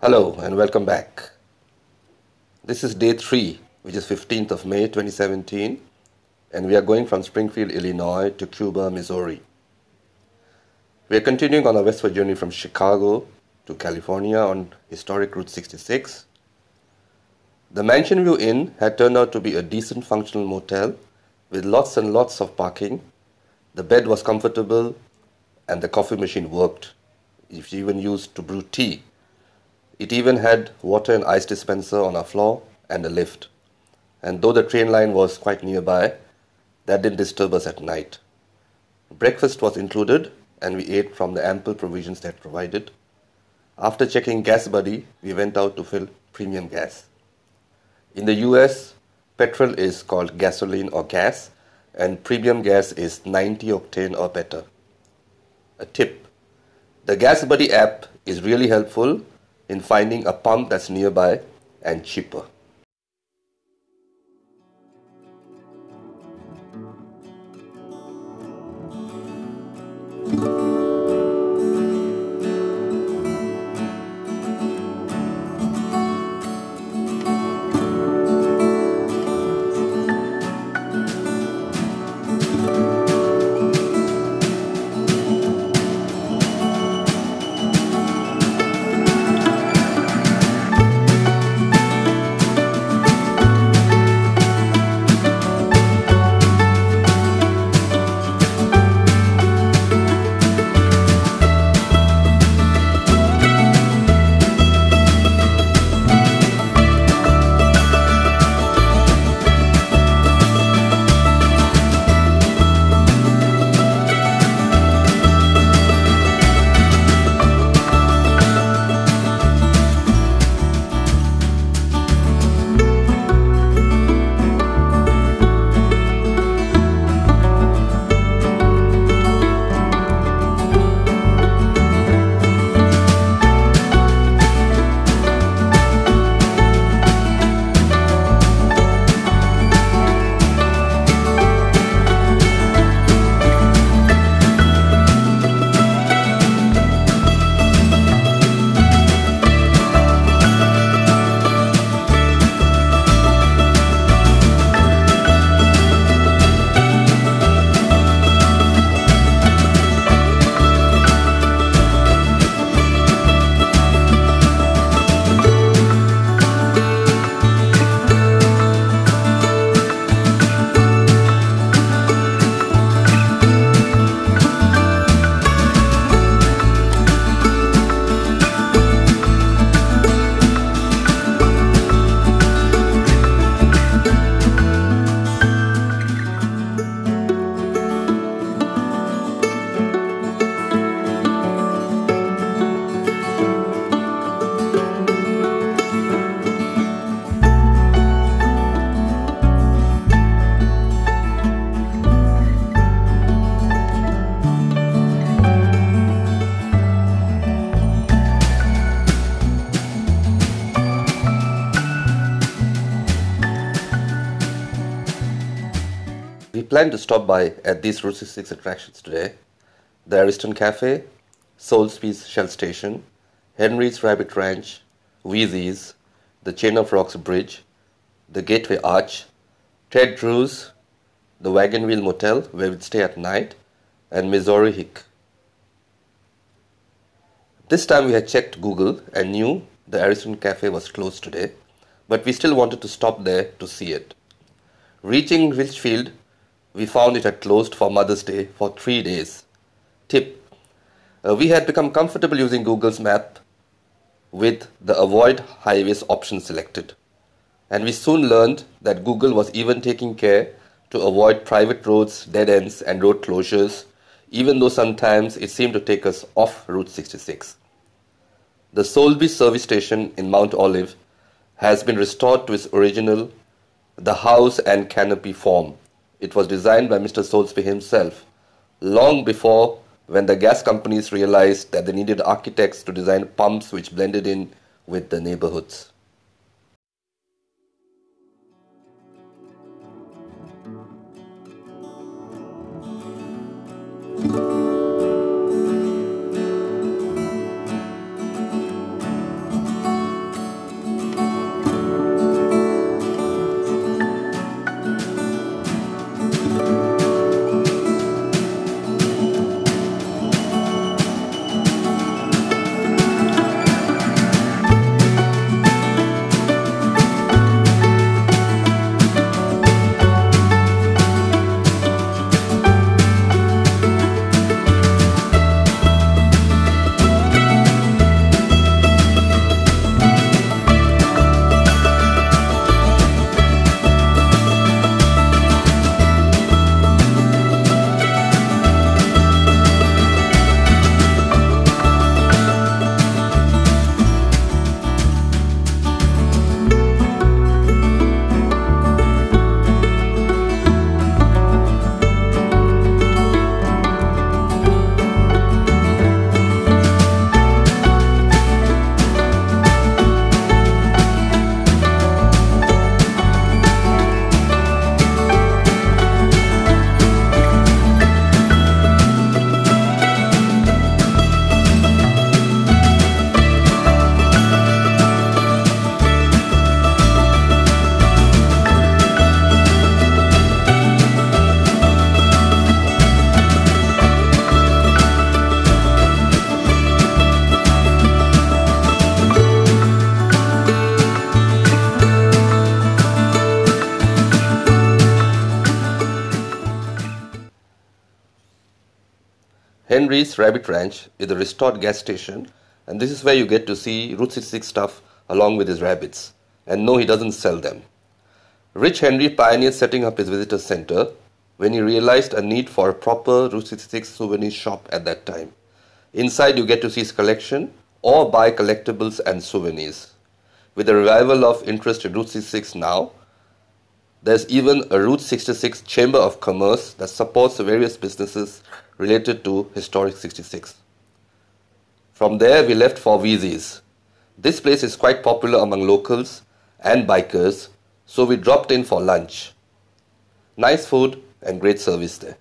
Hello and welcome back. This is day 3, which is 15th of May 2017, and we are going from Springfield, Illinois to Cuba, Missouri. We are continuing on our westward journey from Chicago to California on historic Route 66. The Mansion View Inn had turned out to be a decent functional motel with lots and lots of parking. The bed was comfortable and the coffee machine worked. It even used to brew tea. It even had water and ice dispenser on our floor and a lift. And though the train line was quite nearby, that didn't disturb us at night. Breakfast was included and we ate from the ample provisions that provided. After checking Gas Buddy, we went out to fill premium gas. In the US, petrol is called gasoline or gas, and premium gas is 90 octane or better. A tip: the Gas Buddy app is really helpful in finding a pump that's nearby and cheaper. We plan to stop by at these Route 66 attractions today: the Ariston Cafe, Soulsby's Shell Station, Henry's Rabbit Ranch, Weezy's, the Chain of Rocks Bridge, the Gateway Arch, Ted Drew's, the Wagon Wheel Motel where we'd stay at night, and Missouri Hick. This time we had checked Google and knew the Ariston Cafe was closed today, but we still wanted to stop there to see it. Reaching Litchfield, we found it had closed for Mother's Day for 3 days. Tip: we had become comfortable using Google's map with the Avoid Highways option selected. And we soon learned that Google was even taking care to avoid private roads, dead ends and road closures, even though sometimes it seemed to take us off Route 66. The Soulsby service station in Mount Olive has been restored to its original, the house and canopy form. It was designed by Mr. Soulsby himself, long before when the gas companies realized that they needed architects to design pumps which blended in with the neighborhoods. Henry's Rabbit Ranch is a restored gas station, and this is where you get to see Route 66 stuff along with his rabbits. And no, he doesn't sell them. Rich Henry pioneered setting up his visitor center when he realized a need for a proper Route 66 souvenir shop at that time. Inside you get to see his collection or buy collectibles and souvenirs. With the revival of interest in Route 66 now, there's even a Route 66 Chamber of Commerce that supports various businesses related to Historic 66. From there we left for Weezy's. This place is quite popular among locals and bikers, so we dropped in for lunch. Nice food and great service there.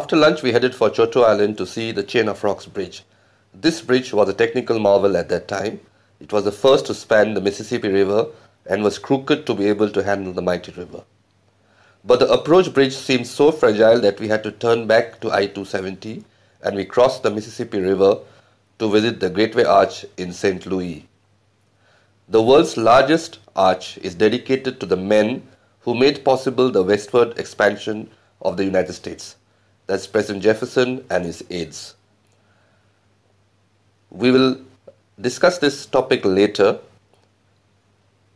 After lunch, we headed for Choto Island to see the Chain of Rocks Bridge. This bridge was a technical marvel at that time. It was the first to span the Mississippi River and was crooked to be able to handle the mighty river. But the approach bridge seemed so fragile that we had to turn back to I-270 and we crossed the Mississippi River to visit the Gateway Arch in St. Louis. The world's largest arch is dedicated to the men who made possible the westward expansion of the United States. That's President Jefferson and his aides. We will discuss this topic later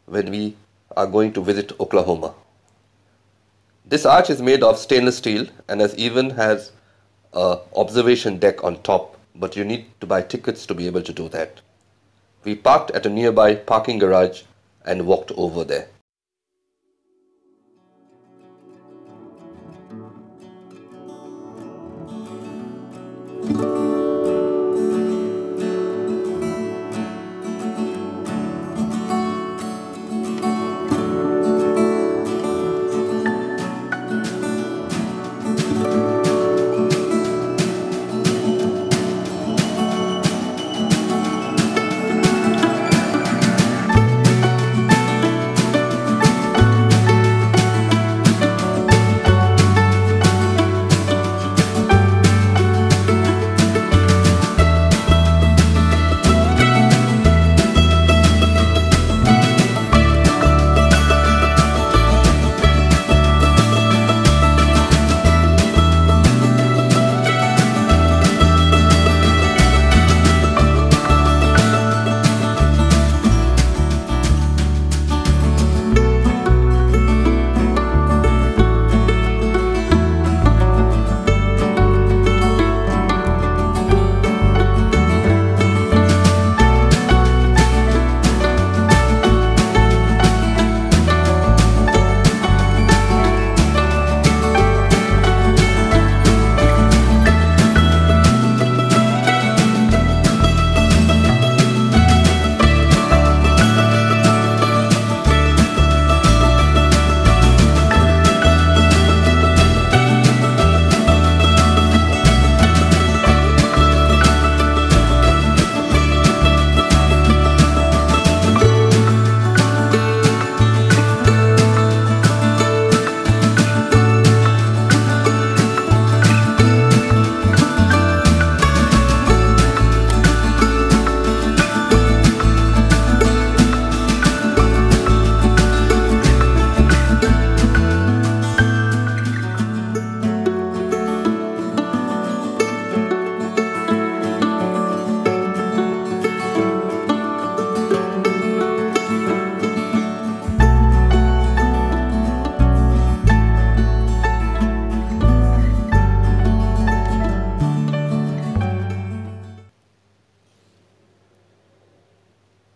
when we are going to visit Oklahoma. This arch is made of stainless steel and even has an observation deck on top, but you need to buy tickets to be able to do that. We parked at a nearby parking garage and walked over there.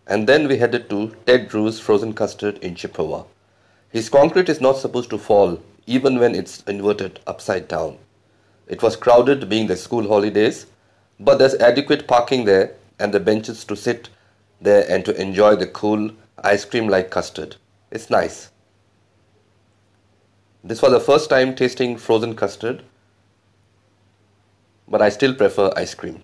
and then we headed to Ted Drew's Frozen Custard in Chippewa. His concrete is not supposed to fall, even when it's inverted upside down. It was crowded being the school holidays, but there's adequate parking there and the benches to sit there and to enjoy the cool ice cream like custard. It's nice. This was the first time tasting frozen custard, but I still prefer ice cream.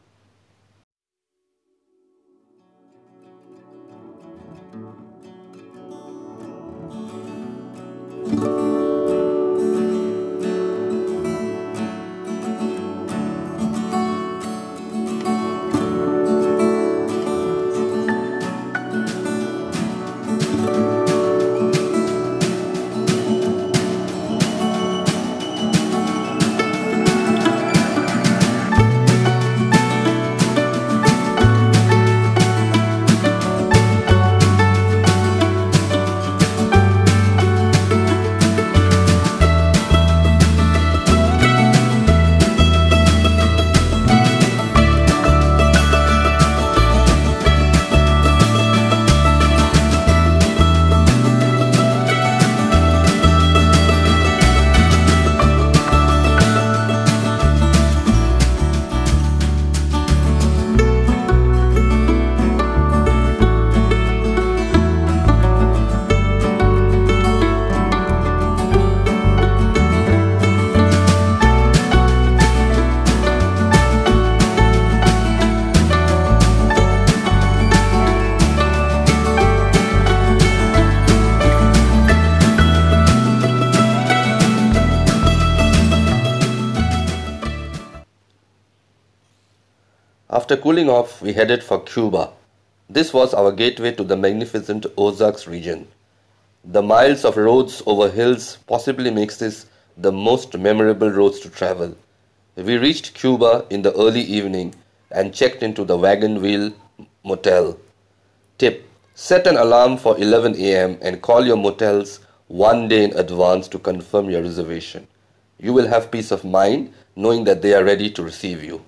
After cooling off, we headed for Cuba. This was our gateway to the magnificent Ozarks region. The miles of roads over hills possibly makes this the most memorable roads to travel. We reached Cuba in the early evening and checked into the Wagon Wheel Motel. Tip: set an alarm for 11 a.m. and call your motels one day in advance to confirm your reservation. You will have peace of mind knowing that they are ready to receive you.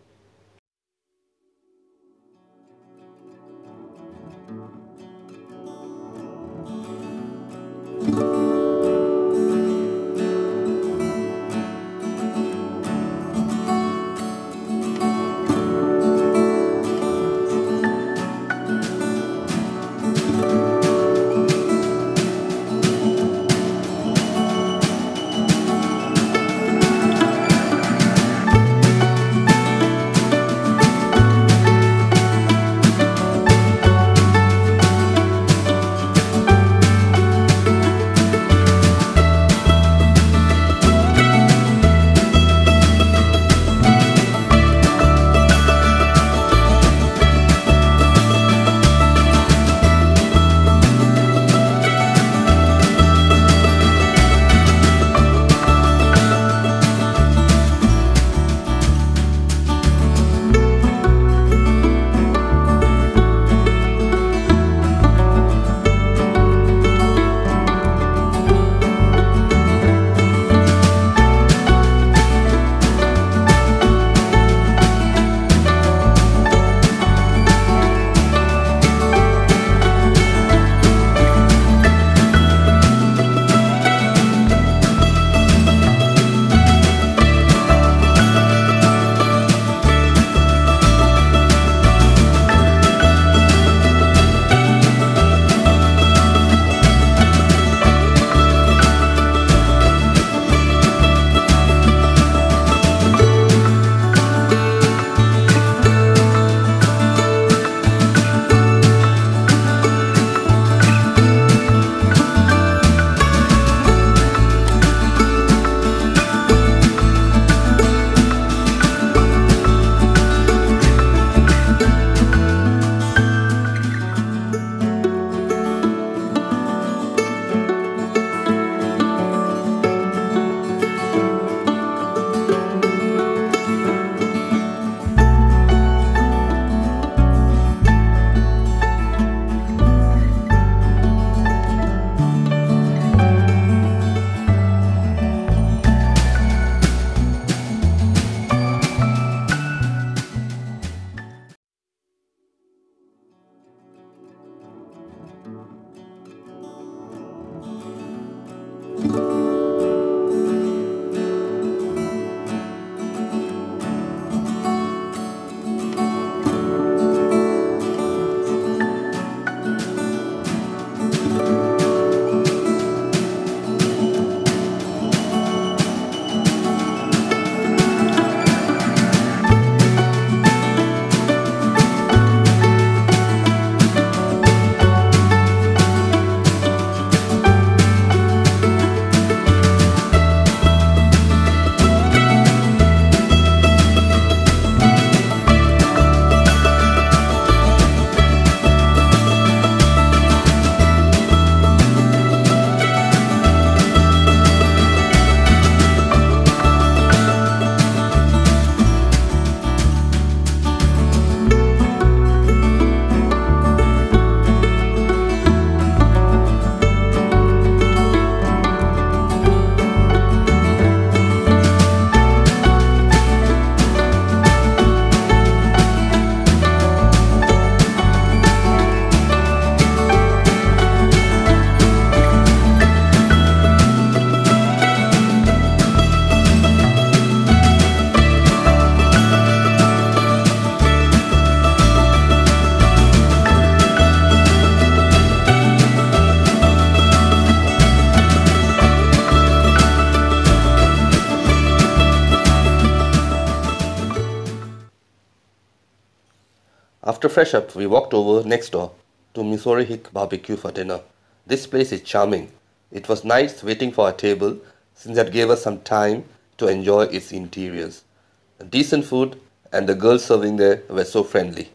After fresh up, we walked over next door to Missouri Hick Barbecue for dinner. This place is charming. It was nice waiting for our table since that gave us some time to enjoy its interiors. Decent food and the girls serving there were so friendly.